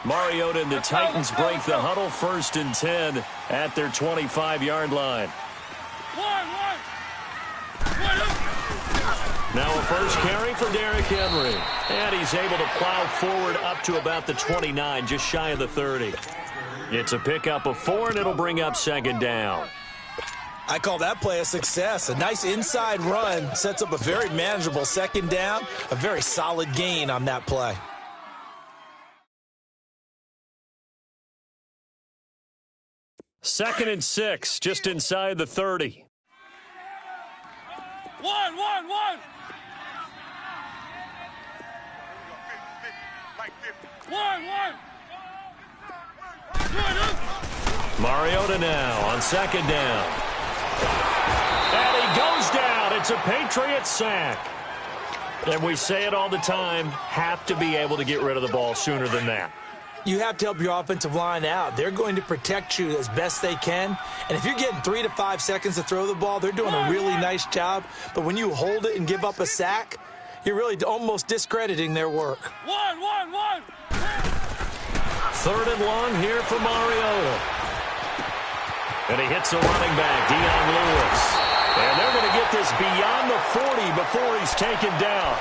Mariota and the Titans break the huddle, 1st and 10 at their 25-yard line. Now a first carry for Derrick Henry. And he's able to plow forward up to about the 29, just shy of the 30. It's a pickup of 4, and it'll bring up 2nd down. I call that play a success. A nice inside run sets up a very manageable 2nd down. A very solid gain on that play. Second and 6, just inside the 30. One. Mariota now on 2nd down. And he goes down. It's a Patriot sack. And we say it all the time, have to be able to get rid of the ball sooner than that. You have to help your offensive line out. They're going to protect you as best they can. And if you're getting 3 to 5 seconds to throw the ball, they're doing a really nice job. But when you hold it and give up a sack, you're really almost discrediting their work. One. 3rd and long here for Mariota. And he hits a running back, Dion Lewis. And they're going to get this beyond the 40 before he's taken down.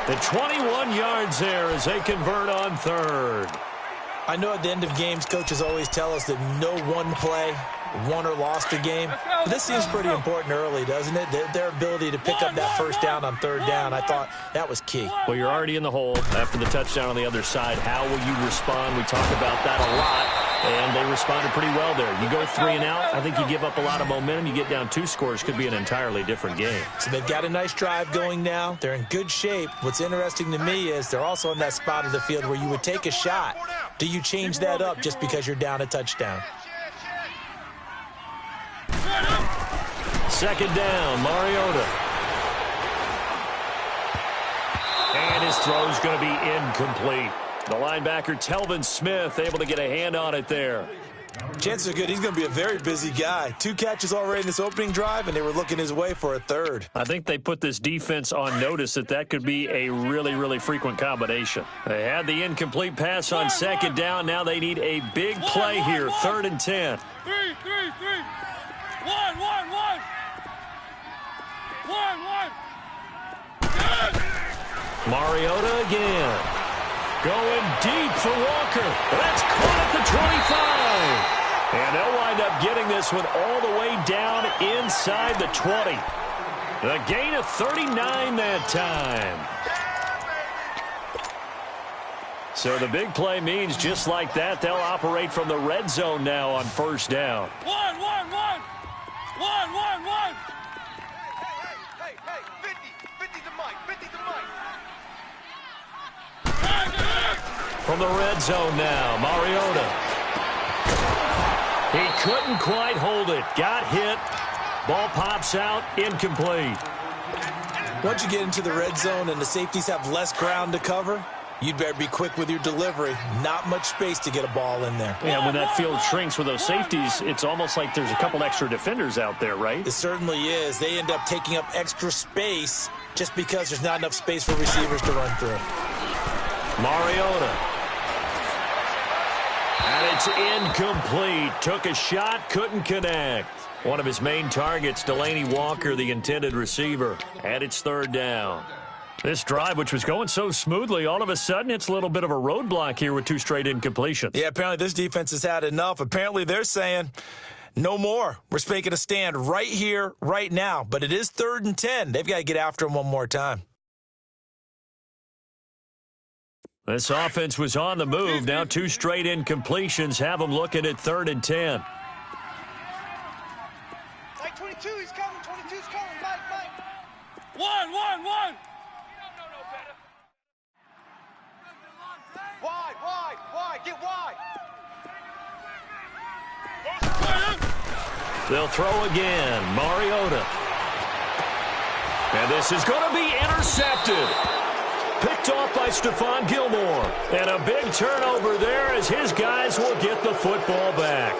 The 21 yards there as they convert on 3rd. I know at the end of games, coaches always tell us that no one play won or lost a game. But this seems pretty important early, doesn't it? Their ability to pick up that 1st down on 3rd down, I thought that was key. Well, you're already in the hole after the touchdown on the other side. How will you respond? We talk about that a lot, and they responded pretty well there. You go 3 and out, I think you give up a lot of momentum. You get down 2 scores, could be an entirely different game. So they've got a nice drive going now. They're in good shape. What's interesting to me is they're also in that spot of the field where you would take a shot. Do you change that up just because you're down a touchdown? 2nd down, Mariota. And his throw's going to be incomplete. The linebacker, Telvin Smith, able to get a hand on it there. Chances are good he's going to be a very busy guy. 2 catches already in this opening drive, and they were looking his way for a 3rd. I think they put this defense on notice that could be a really, really frequent combination. They had the incomplete pass on 2nd down. Now they need a big play here, 3rd and 10. 3. One. Mariota again. Going deep for Walker. That's caught at the 25. And they'll wind up getting this one all the way down inside the 20. The gain of 39 that time. So the big play means just like that, they'll operate from the red zone now on 1st down. One. From the red zone now, Mariota. He couldn't quite hold it. Got hit. Ball pops out. Incomplete. Once you get into the red zone and the safeties have less ground to cover, you'd better be quick with your delivery. Not much space to get a ball in there. Yeah, when that field shrinks with those safeties, it's almost like there's a couple extra defenders out there, right? It certainly is. They end up taking up extra space just because there's not enough space for receivers to run through. Mariota. And it's incomplete. Took a shot, couldn't connect. One of his main targets, Delaney Walker, the intended receiver. And it's 3rd down. This drive, which was going so smoothly, all of a sudden it's a little bit of a roadblock here with 2 straight incompletions. Yeah, apparently this defense has had enough. Apparently they're saying, no more. We're making a stand right here, right now. But it is 3rd and 10. They've got to get after him one more time. This offense was on the move. Now 2 straight incompletions have them looking at 3rd and 10. Mike 22, he's coming. 22's coming. Mike. One. Wide. Get wide. They'll throw again. Mariota. And this is going to be intercepted. Picked off by Stephon Gilmore. And a big turnover there as his guys will get the football back.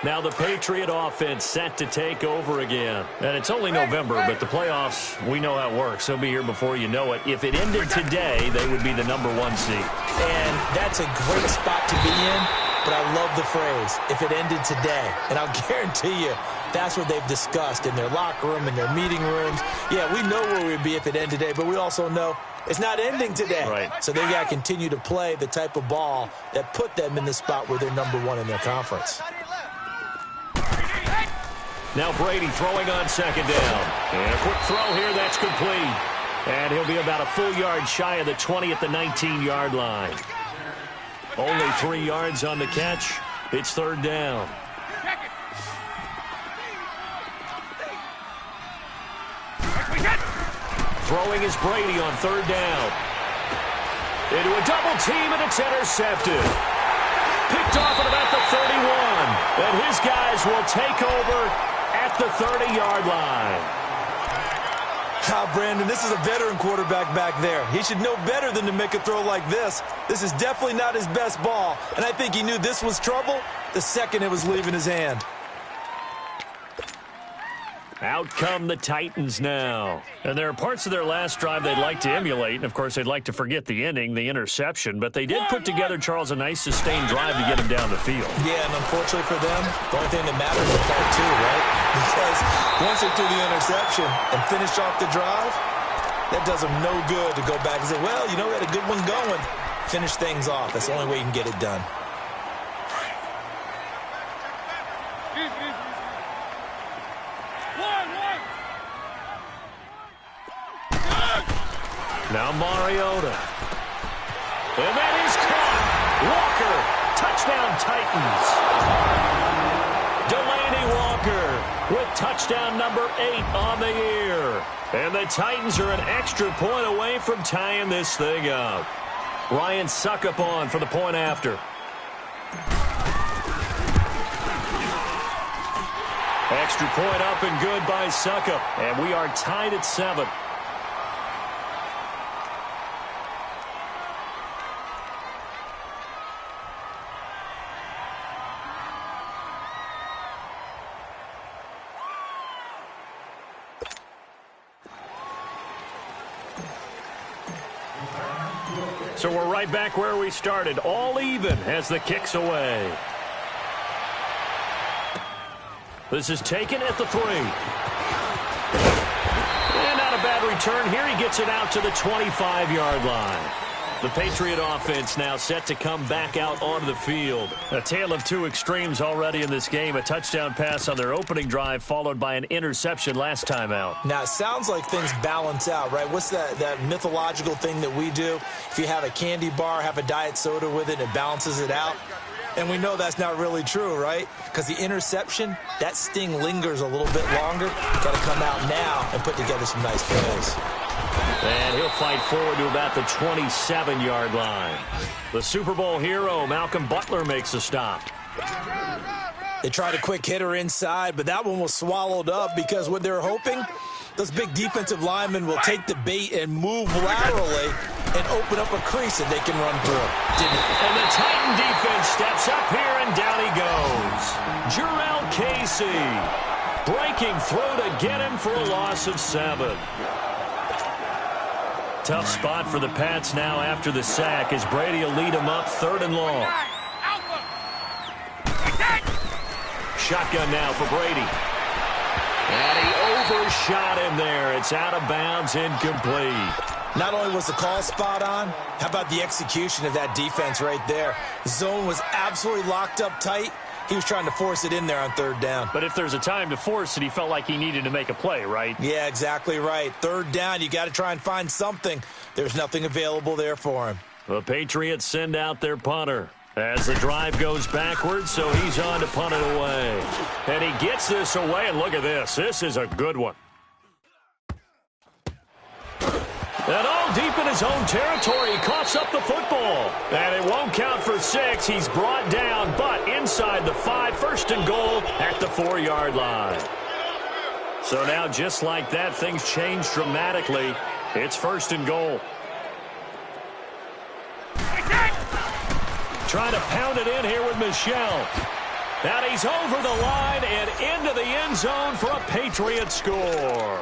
Now the Patriot offense set to take over again. And it's only November, but the playoffs, we know how it works. They'll be here before you know it. If it ended today, they would be the #1 seed. And that's a great spot to be in, but I love the phrase, if it ended today. And I'll guarantee you, that's what they've discussed in their locker room, in their meeting rooms. Yeah, we know where we'd be if it ended today, but we also know it's not ending today. Right. So they've got to continue to play the type of ball that put them in the spot where they're #1 in their conference. Now Brady throwing on second down. And a quick throw here, that's complete. And he'll be about a full yard shy of the 20 at the 19-yard line. Only 3 yards on the catch. It's third down. Throwing is Brady on third down. Into a double team, and it's intercepted. Picked off at about the 31. And his guys will take over at the 30-yard line. Brandon, this is a veteran quarterback back there. He should know better than to make a throw like this. This is definitely not his best ball, and I think he knew this was trouble the second it was leaving his hand. Out come the Titans now. And there are parts of their last drive they'd like to emulate. And, of course, they'd like to forget the ending, the interception. But they did put together, Charles, a nice sustained drive to get him down the field. Yeah, and unfortunately for them, the only thing that matters is part 2, right? Because once they threw the interception and finished off the drive, that does them no good to go back and say, well, you know, we had a good one going. Finish things off. That's the only way you can get it done. Now Mariota. And that is caught. Walker. Touchdown Titans. Delanie Walker with touchdown number 8 on the year. And the Titans are an extra point away from tying this thing up. Ryan Succop on for the point after. Extra point up and good by Succop. And we are tied at 7. So we're right back where we started, all even as the kick's away. This is taken at the 3. And not a bad return here. He gets it out to the 25-yard line. The Patriot offense now set to come back out onto the field. A tale of 2 extremes already in this game. A touchdown pass on their opening drive followed by an interception last time out. Now, it sounds like things balance out, right? What's that mythological thing that we do? If you have a candy bar, have a diet soda with it, it balances it out. And we know that's not really true, right? Because the interception, that sting lingers a little bit longer. You got to come out now and put together some nice plays. And he'll fight forward to about the 27-yard line. The Super Bowl hero, Malcolm Butler, makes a stop. They tried a quick hitter inside, but that one was swallowed up because what they're hoping, those big defensive linemen will take the bait and move laterally and open up a crease that they can run through. And the Titan defense steps up here, and down he goes. Jurrell Casey breaking through to get him for a loss of 7. Tough spot for the Pats now after the sack as Brady will lead him up 3rd and long. Shotgun now for Brady. And he overshot him there. It's out of bounds, incomplete. Not only was the call spot on, how about the execution of that defense right there? Zone was absolutely locked up tight. He was trying to force it in there on 3rd down. But if there's a time to force it, he felt like he needed to make a play, right? Yeah, exactly right. 3rd down, you got to try and find something. There's nothing available there for him. The Patriots send out their punter as the drive goes backwards, so he's on to punt it away. And he gets this away, and look at this. This is a good one. And all deep in his own territory, he coughs up the football. And it won't count for 6. He's brought down, but inside the 5, 1st and goal at the 4-yard line. So now, just like that, things change dramatically. It's 1st and goal. Trying to pound it in here with Michel. And he's over the line and into the end zone for a Patriot score.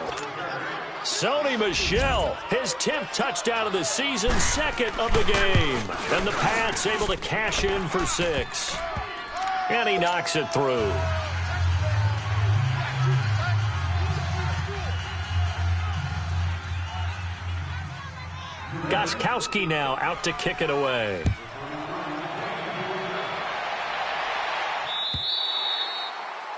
Sony Michel, his 10th touchdown of the season, 2nd of the game. And the Pats able to cash in for 6. And he knocks it through. Gostkowski now out to kick it away.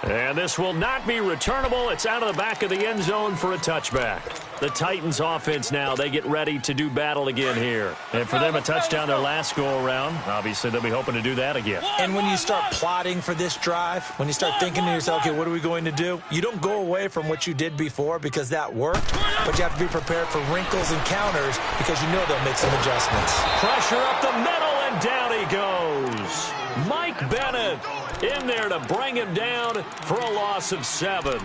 And this will not be returnable. It's out of the back of the end zone for a touchback. The Titans offense now, they get ready to do battle again here. And for them, a touchdown their last go-around. Obviously, they'll be hoping to do that again. And when you start plotting for this drive, when you start thinking to yourself, okay, what are we going to do? You don't go away from what you did before because that worked, but you have to be prepared for wrinkles and counters because you know they'll make some adjustments. Pressure up the middle, and down he goes. Mike Bennett in there to bring him down for a loss of 7.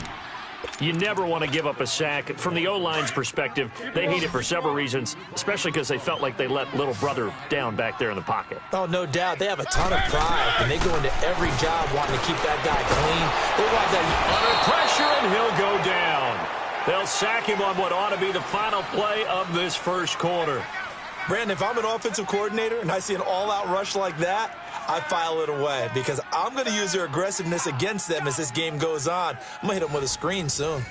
You never want to give up a sack. From the O-line's perspective, they hate it for several reasons, especially because they felt like they let little brother down back there in the pocket. Oh, no doubt. They have a ton of pride, and they go into every job wanting to keep that guy clean. They want that under pressure, and he'll go down. They'll sack him on what ought to be the final play of this first quarter. Brandon, if I'm an offensive coordinator and I see an all-out rush like that, I file it away because I'm going to use their aggressiveness against them as this game goes on. I'm going to hit them with a screen soon.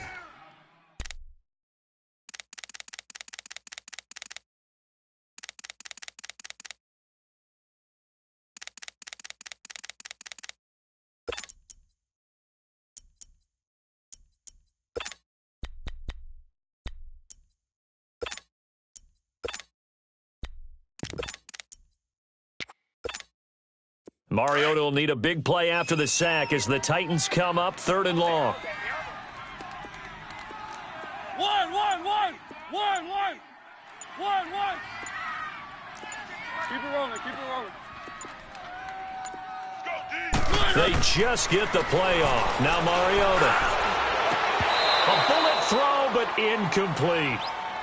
Mariota will need a big play after the sack as the Titans come up 3rd and long. One. Keep it rolling. They just get the play off. Now Mariota. A bullet throw, but incomplete.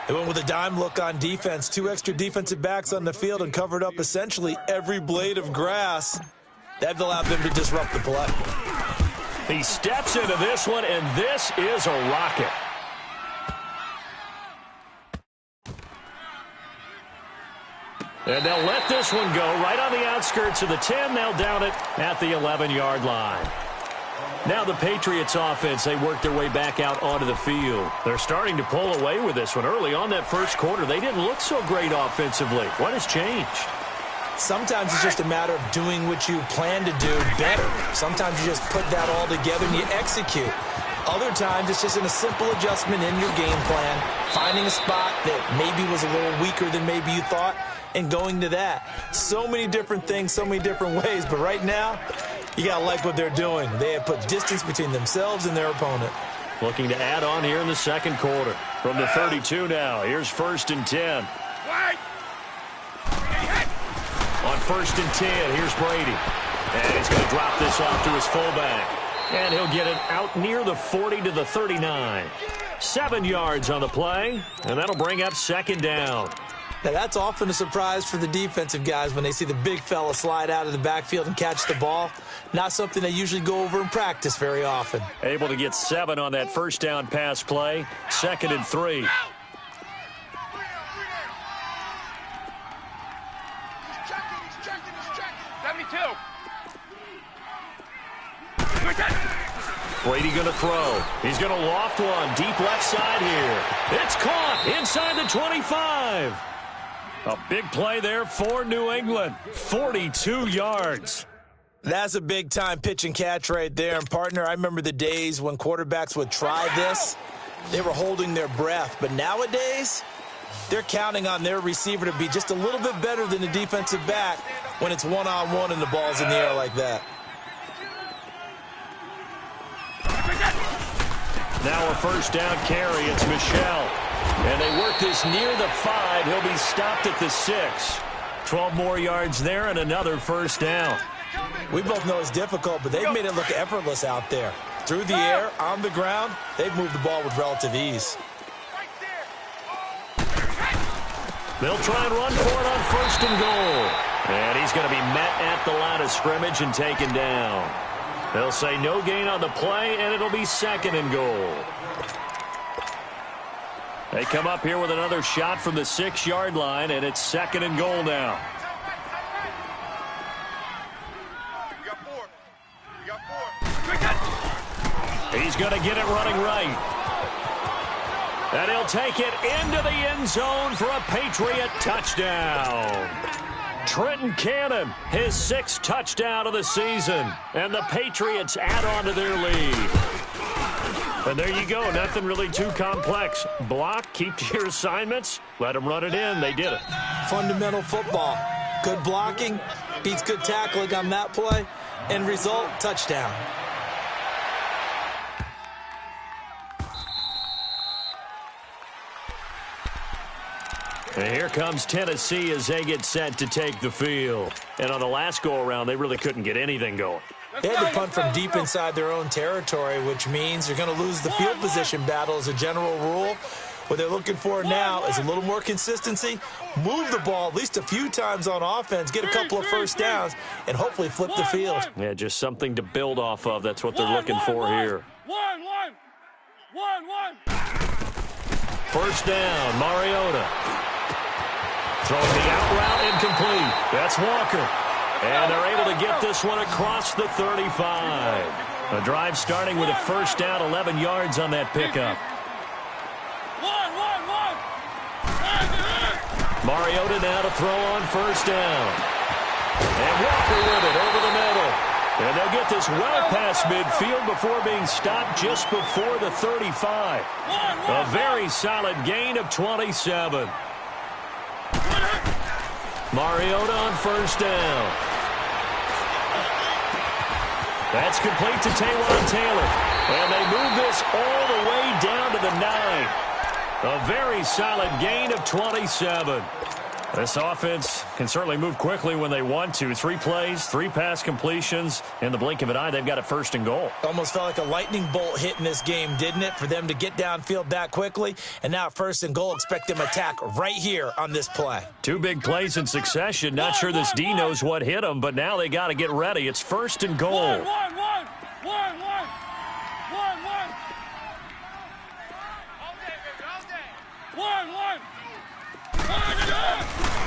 They went with a dime look on defense. 2 extra defensive backs on the field and covered up essentially every blade of grass. That allowed them to disrupt the play. He steps into this one, and this is a rocket. And they'll let this one go right on the outskirts of the 10. They'll down it at the 11-yard line. Now the Patriots offense, they work their way back out onto the field. They're starting to pull away with this one. Early on that first quarter, they didn't look so great offensively. What has changed? Sometimes it's just a matter of doing what you plan to do better. Sometimes you just put that all together and you execute. Other times it's just in a simple adjustment in your game plan, finding a spot that maybe was a little weaker than maybe you thought, and going to that. So many different things, so many different ways, but right now, you got to like what they're doing. They have put distance between themselves and their opponent. Looking to add on here in the second quarter. From the 32 now, here's 1st and 10. On 1st and 10, here's Brady. And he's going to drop this off to his fullback. And he'll get it out near the 40 to the 39. 7 yards on the play, and that'll bring up 2nd down. Now, that's often a surprise for the defensive guys when they see the big fella slide out of the backfield and catch the ball. Not something they usually go over in practice very often. Able to get 7 on that 1st down pass play. 2nd and 3. He's checking. 72. Brady going to throw. He's going to loft one deep left side here. It's caught inside the 25. A big play there for New England. 42 yards. That's a big-time pitch and catch right there. And, partner, I remember the days when quarterbacks would try this. They were holding their breath. But nowadays, they're counting on their receiver to be just a little bit better than the defensive back when it's one-on-one and the ball's in the air like that. Now a 1st down carry. It's Michel. And they work this near the 5. He'll be stopped at the 6. 12 more yards there and another 1st down. We both know it's difficult, but they've made it look effortless out there. Through the air, on the ground, they've moved the ball with relative ease. They'll try and run for it on 1st and goal. And he's going to be met at the line of scrimmage and taken down. They'll say no gain on the play, and it'll be 2nd and goal. They come up here with another shot from the 6-yard line, and it's 2nd and goal now. He's going to get it running right. And he'll take it into the end zone for a Patriot touchdown. Trenton Cannon, his 6th touchdown of the season. And the Patriots add on to their lead. And there you go. Nothing really too complex. Block, keep to your assignments, let them run it in. They did it. Fundamental football. Good blocking, beats good tackling on that play. End result, touchdown. And here comes Tennessee as they get set to take the field. And on the last go-around, they really couldn't get anything going. They had to punt from deep inside their own territory, which means you're going to lose the field position battle as a general rule. What they're looking for now is a little more consistency, move the ball at least a few times on offense, get a couple of first downs, and hopefully flip the field. Yeah, just something to build off of. That's what they're looking for here. First down, Mariota. Throwing the out route, incomplete. That's Walker. And they're able to get this one across the 35. A drive starting with a first down, 11 yards on that pickup. Mariota now to throw on first down. And Walker with it over the middle. And they'll get this well past midfield before being stopped just before the 35. A very solid gain of 27. Mariota on first down. That's complete to Taywan Taylor. And they move this all the way down to the 9. A very solid gain of 27. This offense can certainly move quickly when they want to. 3 plays, 3 pass completions. In the blink of an eye, they've got a first and goal. Almost felt like a lightning bolt hit in this game, didn't it? For them to get downfield that quickly. And now first and goal, expect them to attack right here on this play. 2 big plays in succession. Not sure this D knows what hit them, but now they got to get ready. It's first and goal.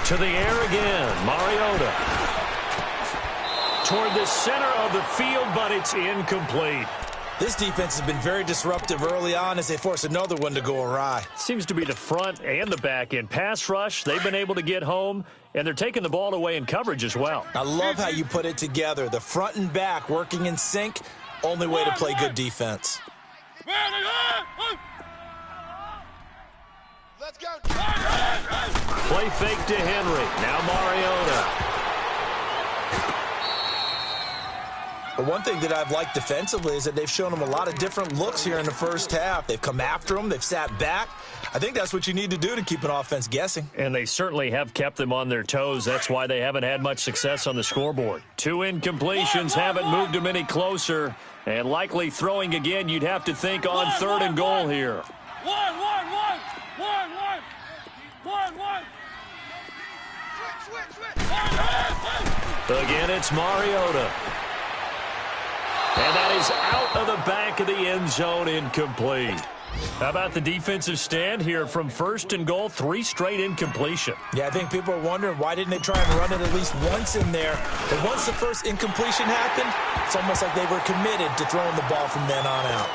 To the air again, Mariota. Toward the center of the field, but it's incomplete. This defense has been very disruptive early on as they force another one to go awry. Seems to be the front and the back end. Pass rush, they've been able to get home, and they're taking the ball away in coverage as well. I love how you put it together. The front and back working in sync, only way to play good defense. Let's go. Play fake to Henry. Now Mariota. But one thing that I've liked defensively is that they've shown them a lot of different looks here in the first half. They've come after them. They've sat back. I think that's what you need to do to keep an offense guessing. And they certainly have kept them on their toes. That's why they haven't had much success on the scoreboard. 2 incompletions haven't moved them any closer. And likely throwing again, you'd have to think on third and goal here. Again, it's Mariota. And that is out of the back of the end zone, incomplete. How about the defensive stand here from first and goal, 3 straight incompletion? Yeah, I think people are wondering why didn't they try and run it at least once in there. But once the first incompletion happened, it's almost like they were committed to throwing the ball from then on out.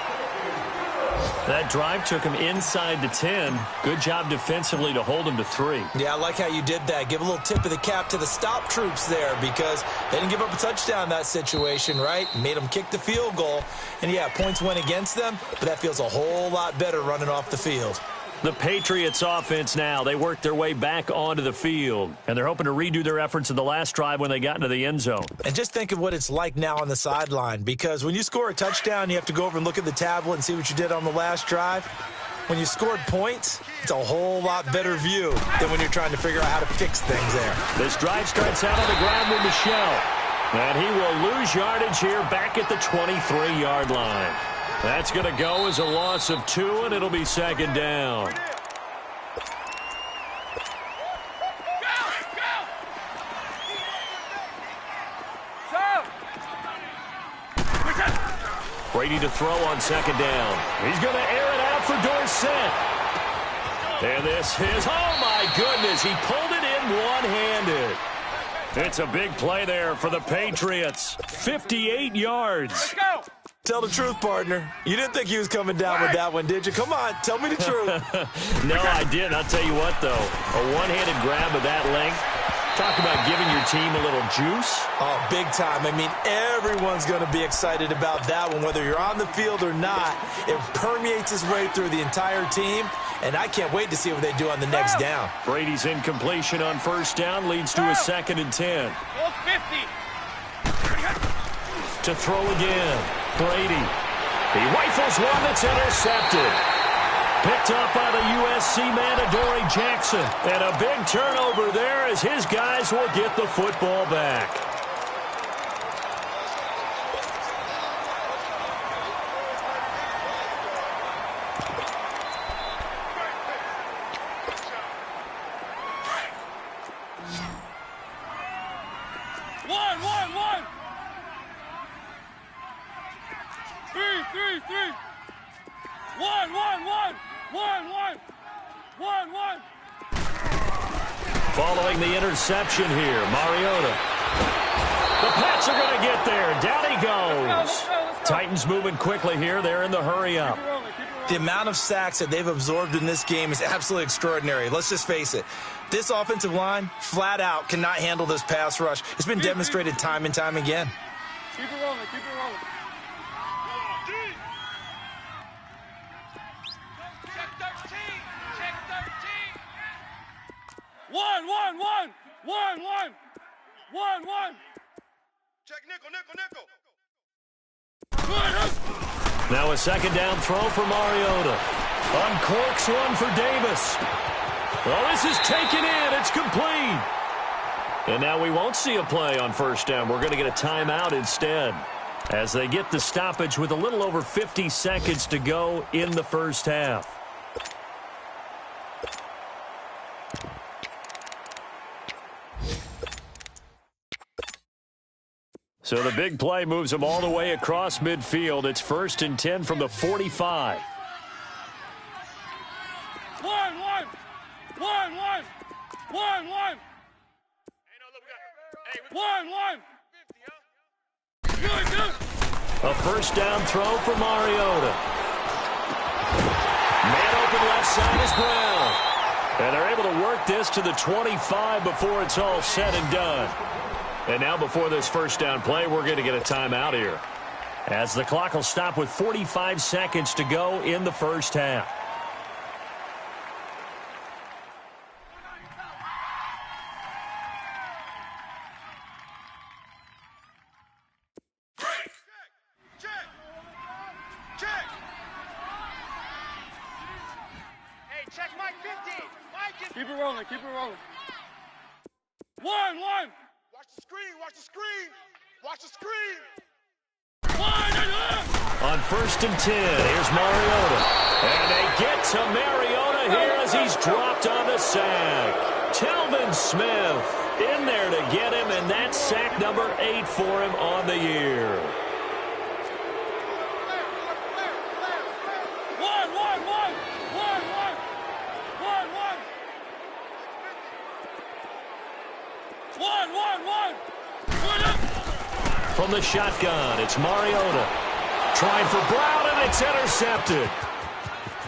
That drive took him inside the 10. Good job defensively to hold him to 3. Yeah, I like how you did that. Give a little tip of the cap to the stop troops there because they didn't give up a touchdown in that situation, right? Made them kick the field goal. And, yeah, points went against them, but that feels a whole lot better running off the field. The Patriots offense now, they worked their way back onto the field. And they're hoping to redo their efforts in the last drive when they got into the end zone. And just think of what it's like now on the sideline. Because when you score a touchdown, you have to go over and look at the tablet and see what you did on the last drive. When you scored points, it's a whole lot better view than when you're trying to figure out how to fix things there. This drive starts out on the ground with Michel. And he will lose yardage here back at the 23-yard line. That's going to go as a loss of 2, and it'll be second down. Brady to throw on second down. He's going to air it out for Dorsett. And this is, oh my goodness, he pulled it in one-handed. It's a big play there for the Patriots. 58 yards. Let's go. Tell the truth, partner. You didn't think he was coming down with that one, did you? Come on, tell me the truth. No, I didn't. I'll tell you what, though. A one-handed grab of that length. Talk about giving your team a little juice. Oh, big time. I mean, everyone's going to be excited about that one, whether you're on the field or not. It permeates its way through the entire team, and I can't wait to see what they do on the next down. Brady's incompletion on first down leads to a 2nd and 10. 50. To throw again. Brady. He rifles one that's intercepted. Picked up by the USC man, Adoree Jackson. And a big turnover there as his guys will get the football back. One. 3. 1. Following the interception here, Mariota. The Pats are going to get there. Down he goes. Let's go. Titans moving quickly here. They're in the hurry up. The amount of sacks that they've absorbed in this game is absolutely extraordinary. Let's just face it. This offensive line, flat out, cannot handle this pass rush. It's been demonstrated time and time again. Keep it rolling. Check 13. 1. Check nickel. Now a second down throw for Mariota. Uncorks one for Davis. Oh, this is taken in. It's complete. And now we won't see a play on first down. We're going to get a timeout instead as they get the stoppage with a little over 50 seconds to go in the first half. So the big play moves them all the way across midfield. It's 1st and 10 from the 45. 1. Good. A first down throw for Mariota. Man open left side is Brown. And they're able to work this to the 25 before it's all said and done. And now before this first down play, we're going to get a timeout here, as the clock will stop with 45 seconds to go in the first half. Check. Hey, check Mike 50. Keep it rolling. 1. Watch the screen. 1. On 1st and 10, here's Mariota. And they get to Mariota here as he's dropped on the sack. Telvin Smith in there to get him, and that's sack number 8 for him on the year. 1. From the shotgun, it's Mariota. Trying for Brown, and it's intercepted.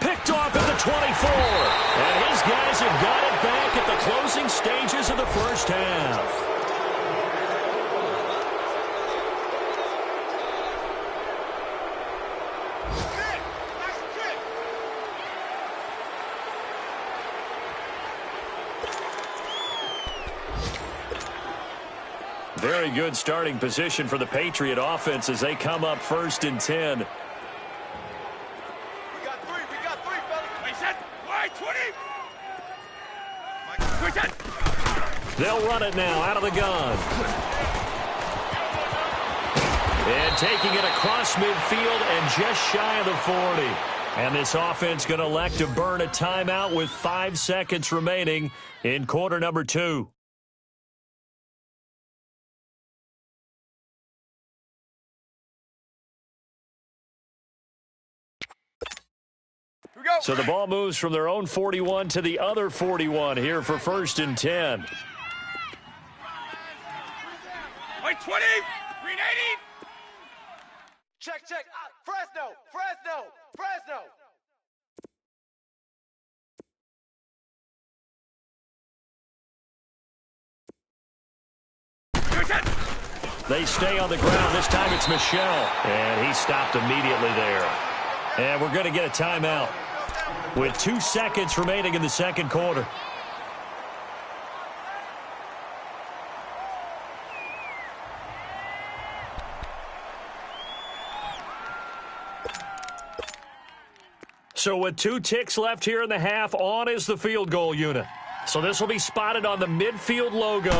Picked off at the 24. And his guys have got it back at the closing stages of the first half. Very good starting position for the Patriot offense as they come up 1st and 10. We got three, fellas. Wait, set. Wide, 20. They'll run it now out of the gun. And taking it across midfield and just shy of the 40. And this offense going to elect to burn a timeout with 5 seconds remaining in quarter number 2. So the ball moves from their own 41 to the other 41 here for 1st and 10. Wait, 20, 380. Check. Fresno. They stay on the ground. This time it's Michel. And he stopped immediately there. And we're going to get a timeout with 2 seconds remaining in the second quarter. So with 2 ticks left here in the half, on is the field goal unit. So this will be spotted on the midfield logo.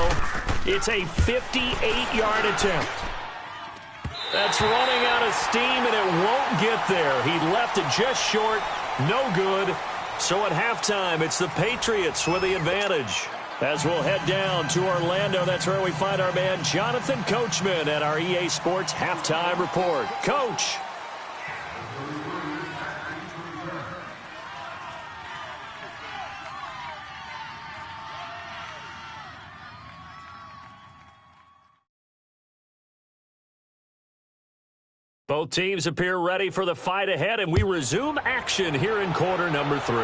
It's a 58-yard attempt. That's running out of steam, and it won't get there. He left it just short. No good. So at halftime, it's the Patriots with the advantage. As we'll head down to Orlando, that's where we find our man Jonathan Coachman at our EA Sports Halftime Report. Coach. Both teams appear ready for the fight ahead, and we resume action here in quarter number 3.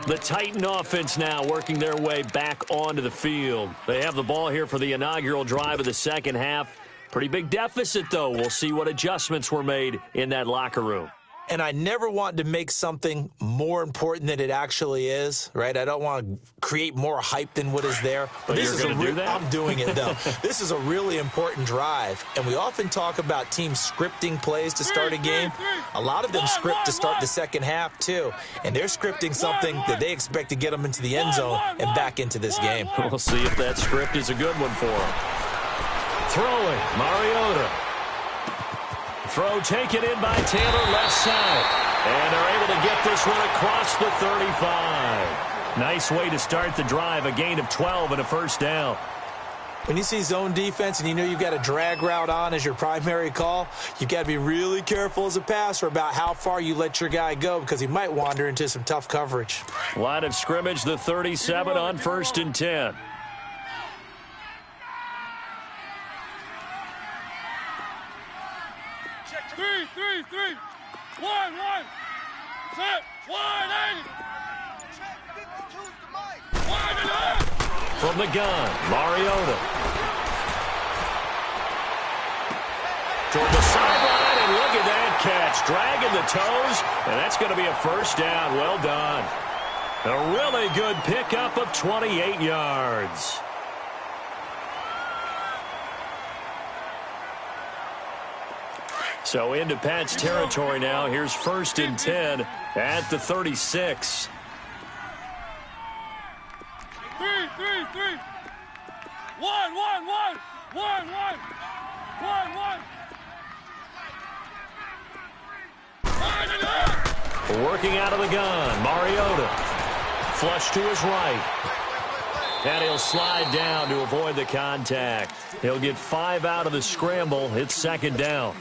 The Titan offense now working their way back onto the field. They have the ball here for the inaugural drive of the second half. Pretty big deficit, though. We'll see what adjustments were made in that locker room. And I never want to make something more important than it actually is, right? I don't want to create more hype than what is there. But this you're going to do that? I'm doing it, though. This is a really important drive. And we often talk about teams scripting plays to start a game. A lot of them script to start the second half, too. And they're scripting something that they expect to get them into the end zone and back into this game. We'll see if that script is a good one for them. Throwing, Mariota. Throw taken in by Taylor, left side. And they're able to get this one across the 35. Nice way to start the drive, a gain of 12 and a first down. When you see zone defense and you know you've got a drag route on as your primary call, you've got to be really careful as a passer about how far you let your guy go because he might wander into some tough coverage. Line of scrimmage, the 37 on 1st and 10. Three. 1, set, 180. From the gun, Mariota. Toward the sideline, and look at that catch. Dragging the toes, and that's going to be a first down. Well done. A really good pickup of 28 yards. So into Pat's territory now. Here's 1st and 10 at the 36. 3. 1. Working out of the gun, Mariota. Flush to his right. And he'll slide down to avoid the contact. He'll get 5 out of the scramble. It's second down.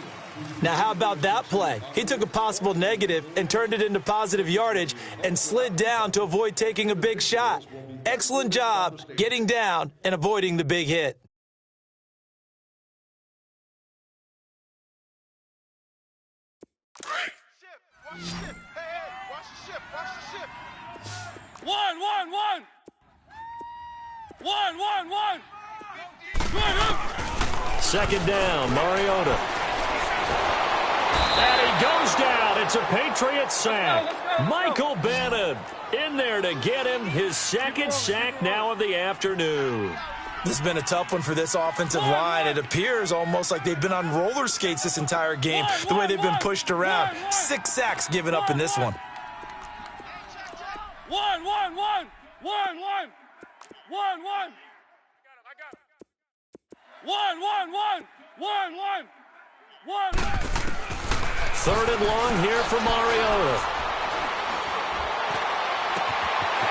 Now, how about that play? He took a possible negative and turned it into positive yardage and slid down to avoid taking a big shot. Excellent job getting down and avoiding the big hit. Watch the ship. Hey, watch the ship. 1. 1. Second down, Mariota. And he goes down. It's a Patriot sack. Michael Bannon in there to get him his second sack now of the afternoon. This has been a tough one for this offensive line. It appears almost like they've been on roller skates this entire game, the way they've been pushed around. 6 sacks given up in this one. 1. 3rd and long here for Mariota.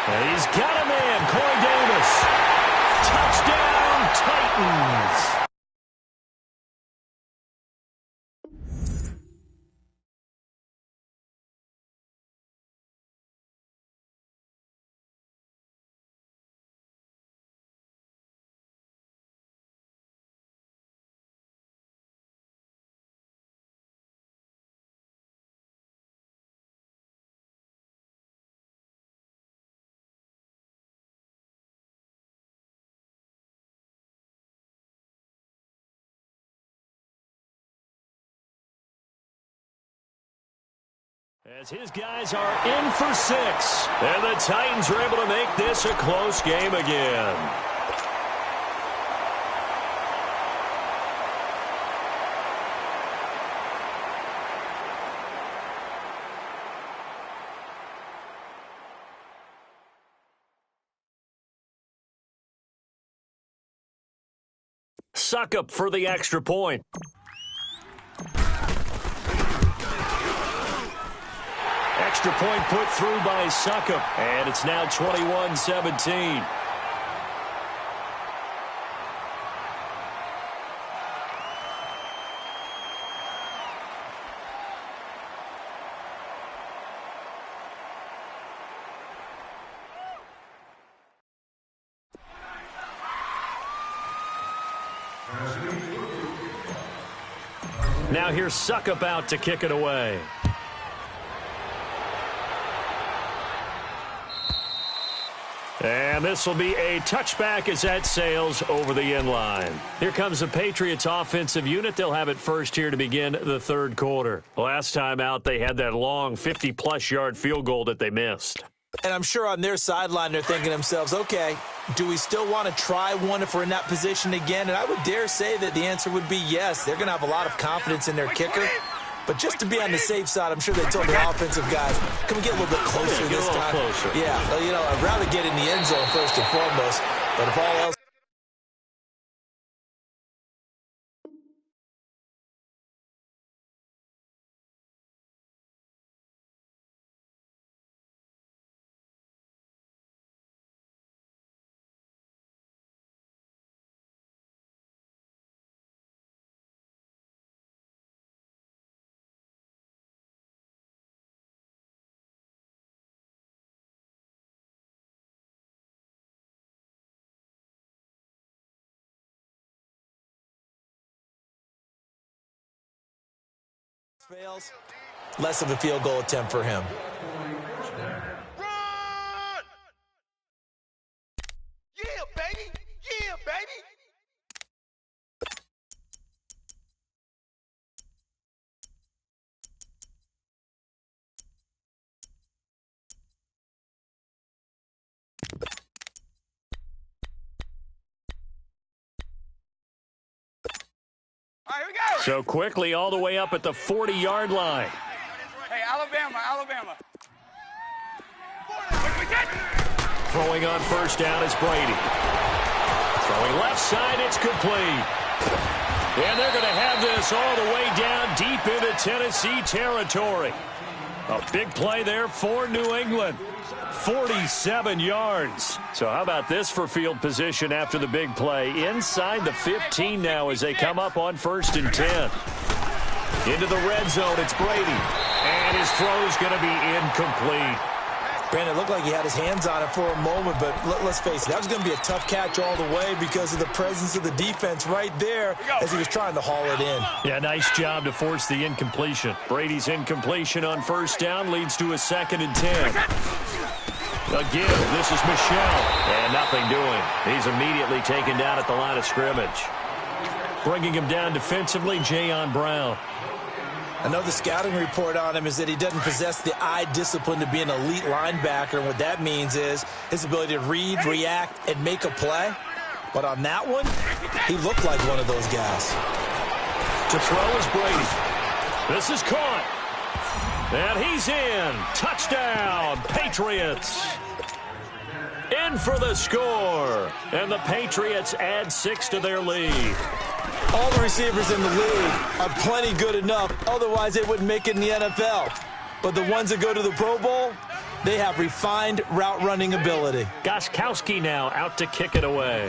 And he's got a man, Corey Davis. Touchdown, Titans. As his guys are in for 6. And the Titans are able to make this a close game again. Suckup for the extra point. Extra point put through by Suckup, and it's now 21-17. Now here's Suckup out to kick it away. And this will be a touchback as that sails over the end line. Here comes the Patriots offensive unit. They'll have it first here to begin the third quarter. Last time out, they had that long 50-plus yard field goal that they missed. And I'm sure on their sideline they're thinking to themselves, okay, do we still want to try one if we're in that position again? And I would dare say that the answer would be yes. They're going to have a lot of confidence in their kicker. But just to be on the safe side, I'm sure they told the offensive guys, can we get a little bit closer this time? Closer. Yeah, I'd rather get in the end zone first and foremost. But if all else... fails, less of a field goal attempt for him. Run! Yeah, baby! Yeah, baby! All right, here we go. So quickly all the way up at the 40-yard line. Hey, Alabama. Throwing on first down is Brady. Throwing left side, it's complete. And they're going to have this all the way down deep into Tennessee territory. A big play there for New England. 47 yards. So how about this for field position after the big play? Inside the 15 now as they come up on 1st and 10. Into the red zone, it's Brady. And his throw's going to be incomplete. Brandon, it looked like he had his hands on it for a moment, but let's face it, that was going to be a tough catch all the way because of the presence of the defense right there as he was trying to haul it in. Yeah, nice job to force the incompletion. Brady's incompletion on first down leads to a 2nd and 10. Again, this is Michel, and nothing doing. He's immediately taken down at the line of scrimmage. Bringing him down defensively, Jayon Brown. I know the scouting report on him is that he doesn't possess the eye discipline to be an elite linebacker, and what that means is his ability to read, react, and make a play. But on that one, he looked like one of those guys. To throw is Brady. This is caught. And he's in. Touchdown, Patriots. In for the score. And the Patriots add 6 to their lead. All the receivers in the league are plenty good enough. Otherwise, they wouldn't make it in the NFL. But the ones that go to the Pro Bowl, they have refined route running ability. Gostkowski now out to kick it away.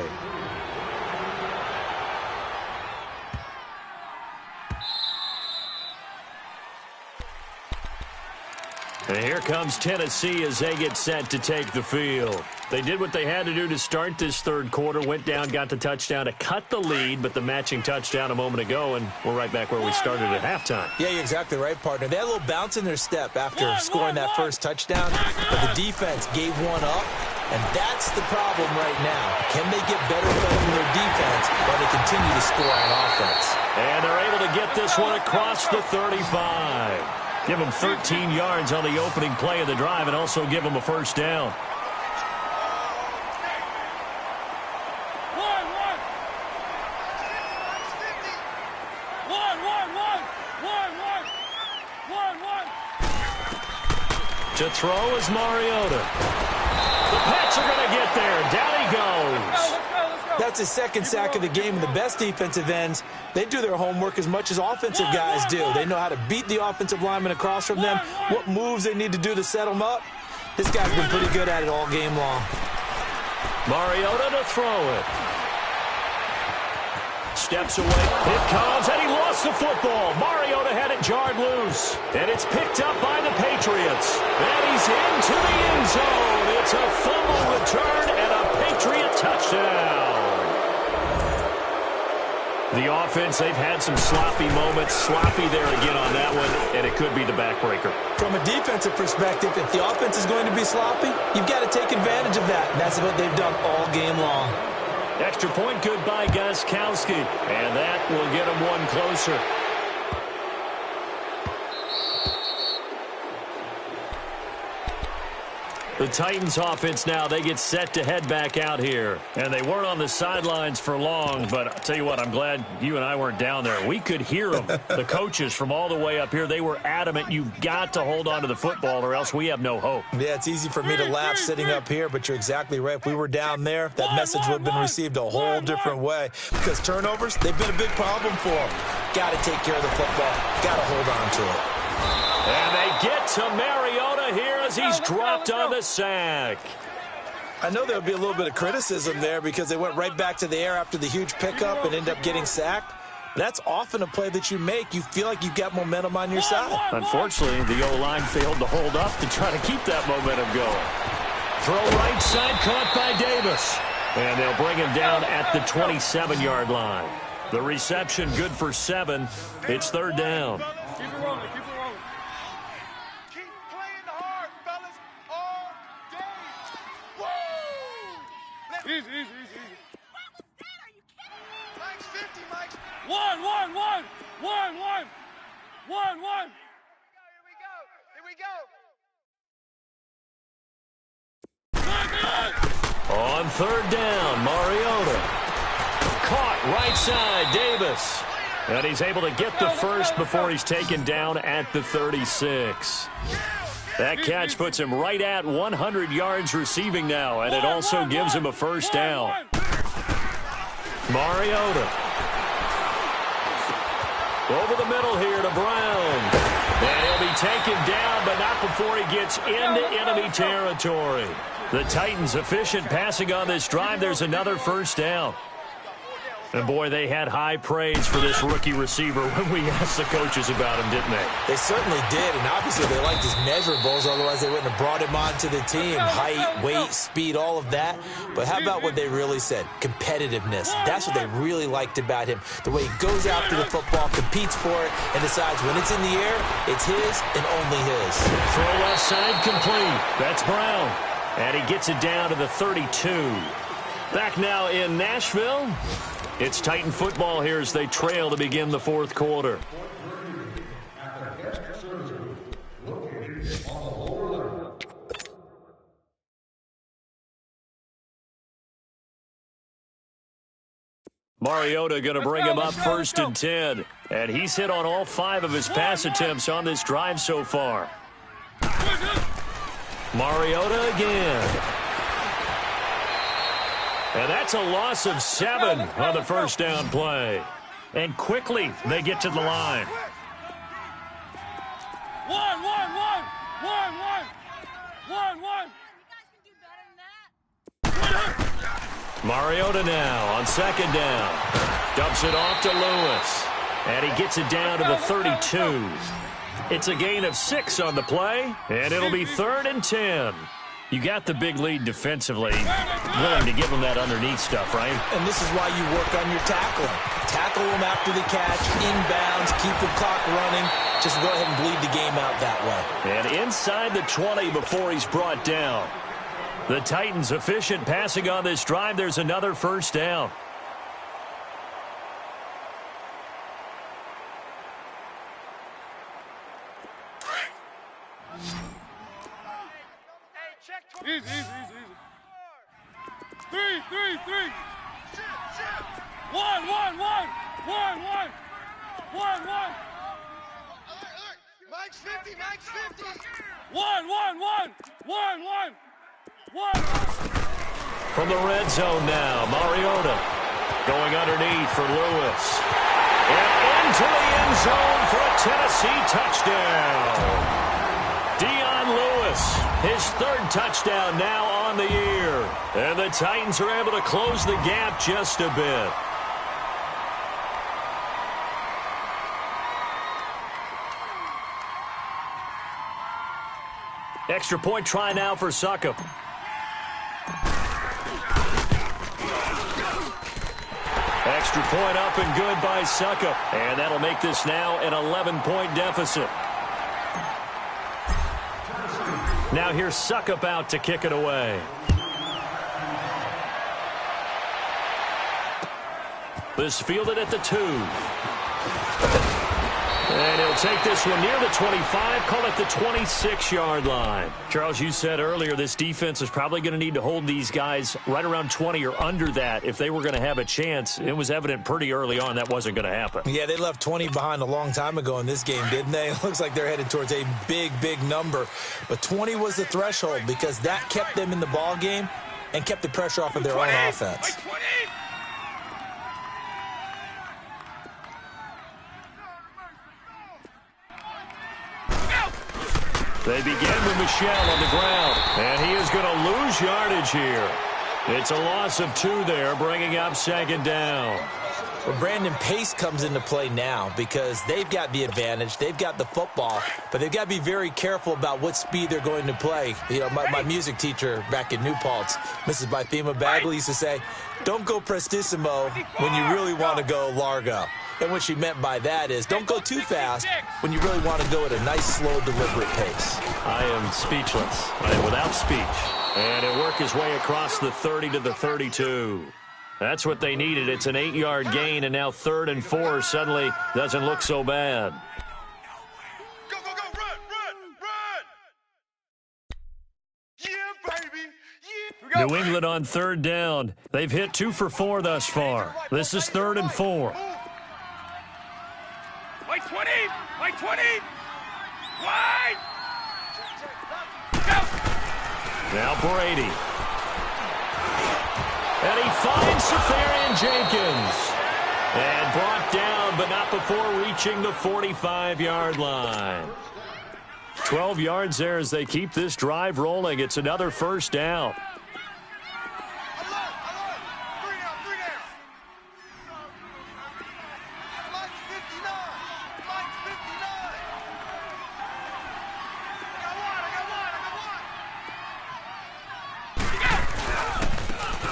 And here comes Tennessee as they get set to take the field. They did what they had to do to start this third quarter, went down, got the touchdown to cut the lead, but the matching touchdown a moment ago, and we're right back where we started at halftime. Yeah, you're exactly right, partner. They had a little bounce in their step after scoring that first touchdown, but the defense gave one up, and that's the problem right now. Can they get better from their defense while they continue to score on offense? And they're able to get this one across the 35. Give them 13 yards on the opening play of the drive and also give them a first down. To throw is Mariota. The Pats are going to get there. Down he goes. That's his second sack of the game. And the best defensive ends, they do their homework as much as offensive guys do. They know how to beat the offensive lineman across from them, what moves they need to do to set them up. This guy's been pretty good at it all game long. Mariota to throw it. Steps away. It comes, and he lost the football. Mariota had it jarred loose. And it's picked up by the Patriots. And he's into the end zone. It's a fumble return and a Patriot touchdown. The offense, they've had some sloppy moments. Sloppy there again on that one, and it could be the backbreaker. From a defensive perspective, if the offense is going to be sloppy, you've got to take advantage of that. And that's what they've done all game long. Extra point good by Gostkowski, and that will get him one closer. The Titans offense now, they get set to head back out here. And they weren't on the sidelines for long, but I'll tell you what, I'm glad you and I weren't down there. We could hear them. The coaches from all the way up here, they were adamant, you've got to hold on to the football or else we have no hope. Yeah, it's easy for me to laugh sitting up here, but you're exactly right. If we were down there, that message would have been received a whole different way. Because turnovers, they've been a big problem for them. Got to take care of the football. Got to hold on to it. And they get to Mariota here as he's dropped on the sack. I know there'll be a little bit of criticism there because they went right back to the air after the huge pickup and end up getting sacked. That's often a play that you make. You feel like you've got momentum on your side. Unfortunately, the O-line failed to hold up to try to keep that momentum going. Throw right side, caught by Davis. And they'll bring him down at the 27-yard line. The reception good for 7. It's third down. Keep it rolling. Keep it rolling. Keep playing hard, fellas, all day. Woo! Easy. Mike's 50, Mike. One. Here we go. On third down, Mariota. Caught right side, Davis. And he's able to get the first before he's taken down at the 36. That catch puts him right at 100 yards receiving now, and it also gives him a first down. Mariota. Over the middle here to Brown. And he'll be taken down, but not before he gets into enemy territory. The Titans efficient passing on this drive. There's another first down. And, boy, they had high praise for this rookie receiver when we asked the coaches about him, didn't they? They certainly did, and obviously they liked his measurables. Otherwise, they wouldn't have brought him onto the team. Height, weight, speed, all of that. But how about what they really said? Competitiveness. That's what they really liked about him. The way he goes after the football, competes for it, and decides when it's in the air, it's his and only his. Throw left side complete. That's Brown. And he gets it down to the 32. Back now in Nashville. It's Titan football here as they trail to begin the fourth quarter. Mariota going to bring him up first and 10. And he's hit on all 5 of his pass attempts on this drive so far. Mariota again. And that's a loss of 7 on the first down play. And quickly, they get to the line. One. Mariota now on second down. Dumps it off to Lewis. And he gets it down to the 32. It's a gain of 6 on the play, and it'll be third and 10. You got the big lead defensively, willing to give them that underneath stuff, right? And this is why you work on your tackling. Tackle them after the catch, inbounds, keep the clock running. Just go ahead and bleed the game out that way. And inside the 20 before he's brought down. The Titans efficient passing on this drive. There's another first down. Three. One. Mike's 50. One. From the red zone now, Mariota going underneath for Lewis. And into the end zone for a Tennessee touchdown. Dion Lewis, his third touchdown now on the year. And the Titans are able to close the gap just a bit. Extra point try now for Succop. Extra point up and good by Succop. And that'll make this now an 11-point deficit. Now here's Succop out to kick it away. This fielded at the 2. And he'll take this one near the 25, call it the 26-yard line. Charles, you said earlier this defense is probably going to need to hold these guys right around 20 or under that if they were going to have a chance. It was evident pretty early on that wasn't going to happen. Yeah, they left 20 behind a long time ago in this game, didn't they? It looks like they're headed towards a big number. But 20 was the threshold because that kept them in the ball game and kept the pressure off of their own offense. They begin with Michel on the ground, and he is going to lose yardage here. It's a loss of 2 there, bringing up second down. Well, Brandon, pace comes into play now because they've got the advantage. They've got the football, but they've got to be very careful about what speed they're going to play. You know, my music teacher back in New Paltz, Mrs. Bythema Bagley, used to say, don't go prestissimo when you really want to go largo. And what she meant by that is don't go too fast when you really want to go at a nice, slow, deliberate pace. I am speechless. I am without speech. And he'll work his way across the 30 to the 32. That's what they needed. It's an 8-yard gain, and now 3rd and 4 suddenly doesn't look so bad. Go, run! Yeah, baby! Yeah! New England on 3rd down. They've hit 2 for 4 thus far. This is 3rd and 4. Like 20! Wide! Now Brady. And he finds Safarian Jenkins. And brought down, but not before reaching the 45-yard line. 12 yards there as they keep this drive rolling. It's another first down.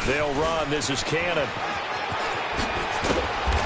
They'll run. This is Cannon.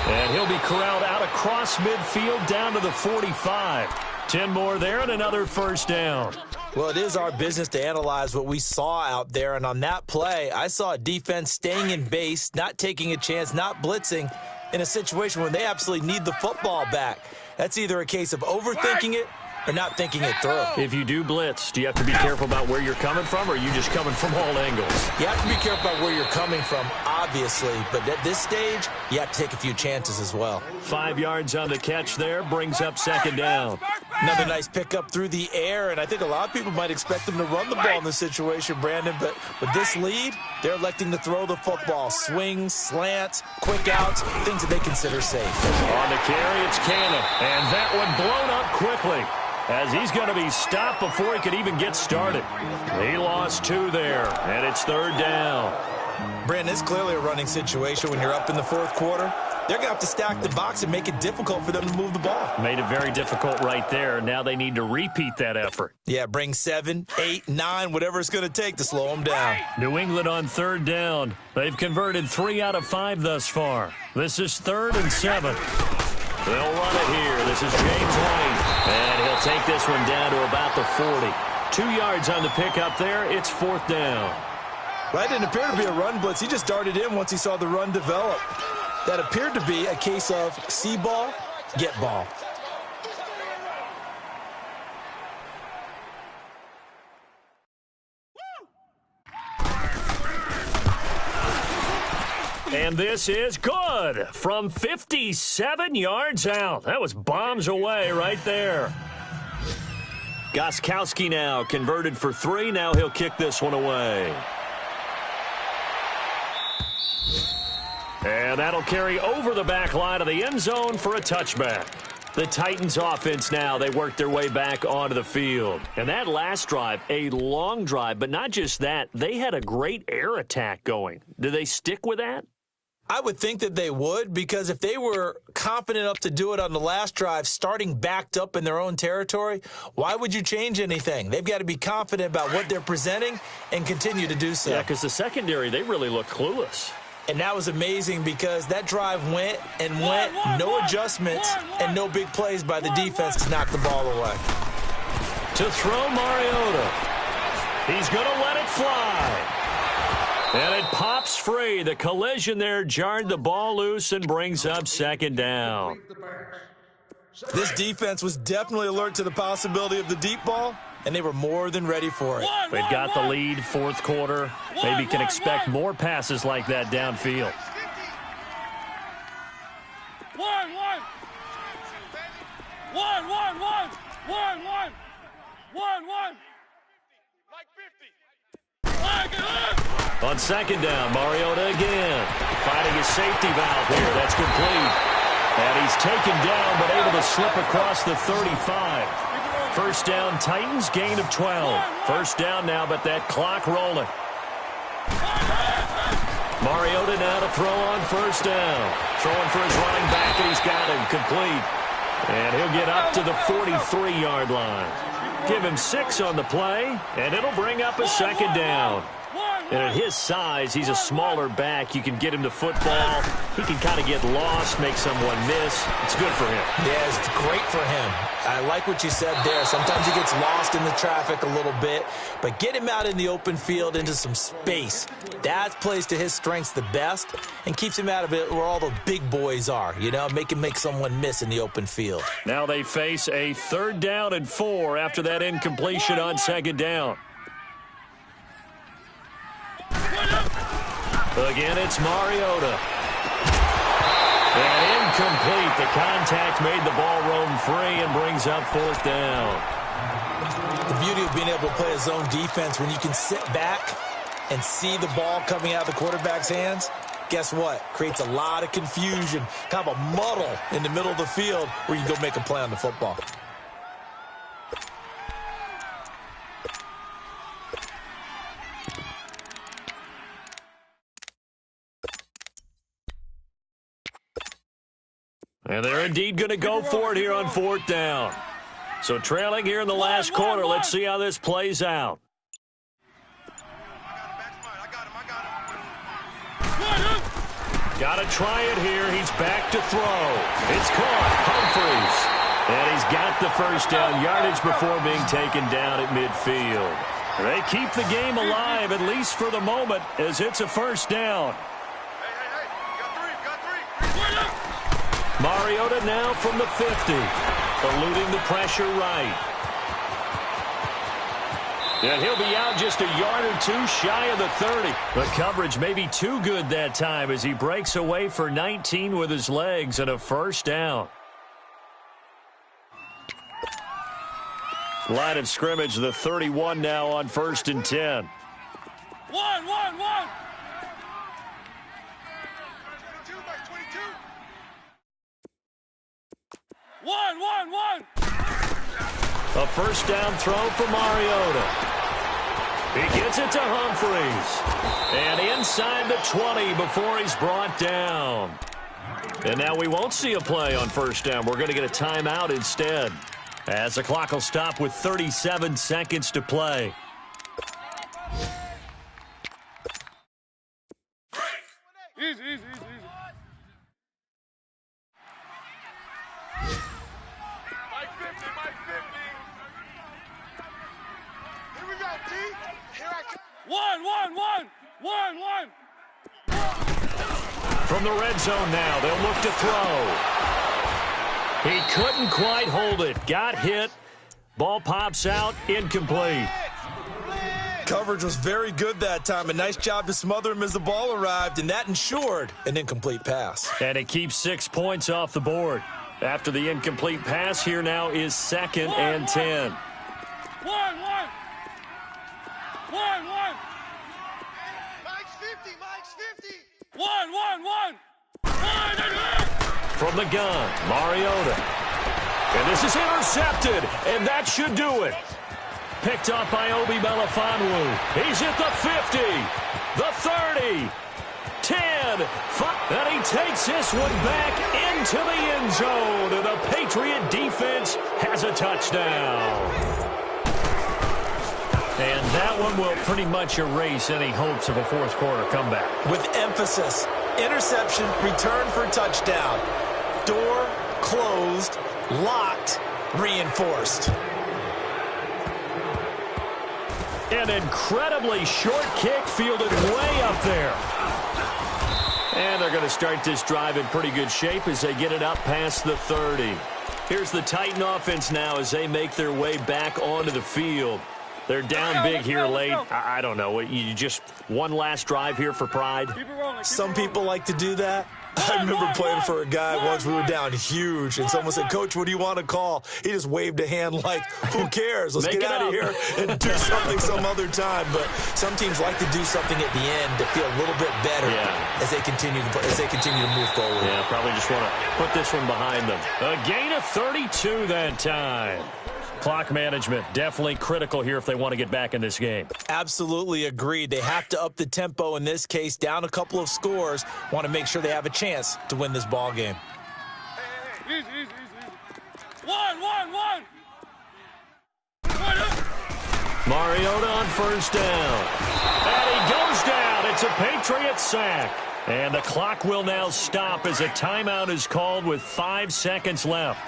And he'll be corralled out across midfield down to the 45. 10 more there and another first down. Well, it is our business to analyze what we saw out there. And on that play, I saw a defense staying in base, not taking a chance, not blitzing in a situation where they absolutely need the football back. That's either a case of overthinking it or not thinking it through. If you do blitz, do you have to be careful about where you're coming from, or are you just coming from all angles? You have to be careful about where you're coming from, obviously, but at this stage, you have to take a few chances as well. 5 yards on the catch there, brings up second down. Another nice pickup through the air, and I think a lot of people might expect them to run the ball in this situation, Brandon, but with this lead, they're electing to throw the football. Swings, slants, quick outs, things that they consider safe. On the carry, it's Cannon, and that one blown up quickly, as he's going to be stopped before he could even get started. He lost 2 there, and it's 3rd down. Brandon, it's clearly a running situation when you're up in the 4th quarter. They're going to have to stack the box and make it difficult for them to move the ball. Made it very difficult right there. Now they need to repeat that effort. Yeah, bring 7, 8, 9, whatever it's going to take to slow them down. New England on 3rd down. They've converted 3 out of 5 thus far. This is 3rd and 7. They'll run it here. This is James White. And he'll take this one down to about the 40. 2 yards on the pickup there. It's 4th down. Well, that didn't appear to be a run blitz. He just darted in once he saw the run develop. That appeared to be a case of see ball, get ball. And this is good from 57 yards out. That was bombs away right there. Gostkowski now converted for 3. Now he'll kick this one away. And that'll carry over the back line of the end zone for a touchback. The Titans offense now, they work their way back onto the field. And that last drive, a long drive, but not just that, they had a great air attack going. Do they stick with that? I would think that they would, because if they were confident enough to do it on the last drive, starting backed up in their own territory, why would you change anything? They've got to be confident about what they're presenting and continue to do so. Yeah, because the secondary, they really look clueless. And that was amazing because that drive went and went, no adjustments and no big plays by the defense to knock the ball away. To throw Mariota. He's going to let it fly. And it pops free. The collision there jarred the ball loose and brings up second down. This defense was definitely alert to the possibility of the deep ball, and they were more than ready for it. They've got the lead, fourth quarter. Maybe can expect more passes like that downfield. On second down, Mariota again. Finding his safety valve here. That's complete. And he's taken down, but able to slip across the 35. First down, Titans, gain of 12. First down now, but that clock rolling. Mariota now to throw on first down. Throwing for his running back, and he's got him complete. And he'll get up to the 43-yard line. Give him 6 on the play, and it'll bring up a second down. And at his size, he's a smaller back. You can get him to football. He can kind of get lost, make someone miss. It's good for him. Yeah, it's great for him. I like what you said there. Sometimes he gets lost in the traffic a little bit, but get him out in the open field into some space. That plays to his strengths the best and keeps him out of it where all the big boys are, you know, make him make someone miss in the open field. Now they face a 3rd down and 4 after that incompletion on second down. Again, it's Mariota. And incomplete. The contact made the ball roam free and brings up 4th down. The beauty of being able to play a zone defense when you can sit back and see the ball coming out of the quarterback's hands, guess what? Creates a lot of confusion, kind of a muddle in the middle of the field where you can go make a play on the football. And they're indeed going to go for it here on 4th down. So trailing here in the last quarter. Let's see how this plays out. Got to try it here. He's back to throw. It's caught. Humphries. And he's got the first down yardage before being taken down at midfield. They keep the game alive, at least for the moment, as it's a first down. Mariota now from the 50, eluding the pressure right. And he'll be out just a yard or two shy of the 30. The coverage may be too good that time as he breaks away for 19 with his legs and a first down. Line of scrimmage, the 31 now on 1st and 10. A first down throw for Mariota. He gets it to Humphries. And inside the 20 before he's brought down. And now we won't see a play on first down. We're going to get a timeout instead, as the clock will stop with 37 seconds to play. Easy. Mike 50. Here we go, T. Here I come. One. From the red zone now, they'll look to throw. He couldn't quite hold it. Got hit. Ball pops out. Incomplete. Coverage was very good that time. A nice job to smother him as the ball arrived, and that ensured an incomplete pass. And it keeps 6 points off the board. After the incomplete pass, here now is 2nd and 10. Mike's 50, Mike's 50. From the gun, Mariota. And this is intercepted, and that should do it. Picked up by Obi Melifonwu. He's at the 50, the 30, 10, 5, and he takes this one back into the end zone, and the Patriot defense has a touchdown. And that one will pretty much erase any hopes of a fourth quarter comeback. With emphasis, interception, return for touchdown. Door closed, locked, reinforced. An incredibly short kick fielded way up there. And they're going to start this drive in pretty good shape as they get it up past the 30. Here's the Titan offense now as they make their way back onto the field. They're down big here late. I don't know. You just one last drive here for pride? Some people like to do that. I remember playing for a guy once. We were down huge, and someone said, "Coach, what do you want to call?" He just waved a hand like, "Who cares? Let's get out of here and do something some other time." But some teams like to do something at the end to feel a little bit better as they continue to move forward. Yeah, probably just want to put this one behind them. A gain of 32 that time. Clock management definitely critical here if they want to get back in this game. Absolutely agreed. They have to up the tempo in this case, down a couple of scores. Want to make sure they have a chance to win this ball game. Easy. One. Mariota on first down. And he goes down. It's a Patriot sack. And the clock will now stop as a timeout is called with 5 seconds left.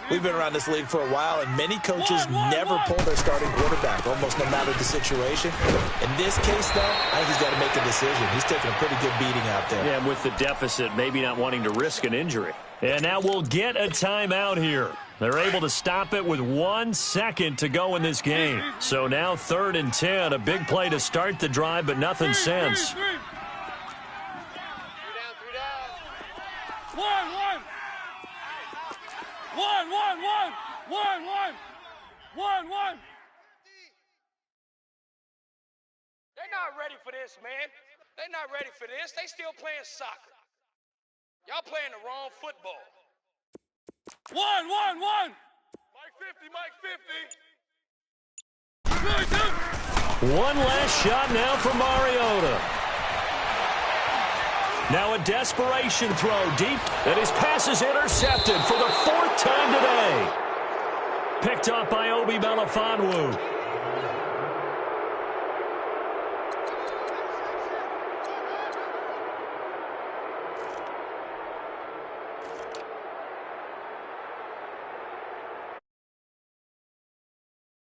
We've been around this league for a while, and many coaches never pull their starting quarterback, almost no matter the situation. In this case, though, I think he's got to make a decision. He's taking a pretty good beating out there. Yeah, and with the deficit, maybe not wanting to risk an injury. And now we'll get a timeout here. They're able to stop it with 1 second to go in this game. So now 3rd and 10, a big play to start the drive, but nothing since. One. They're not ready for this, man. They're not ready for this. They still playing soccer. Y'all playing the wrong football. One. Mike 50. One last shot now for Mariota. Now a desperation throw deep, and his pass is intercepted for the 4th time today. Picked up by Obi Melifonwu.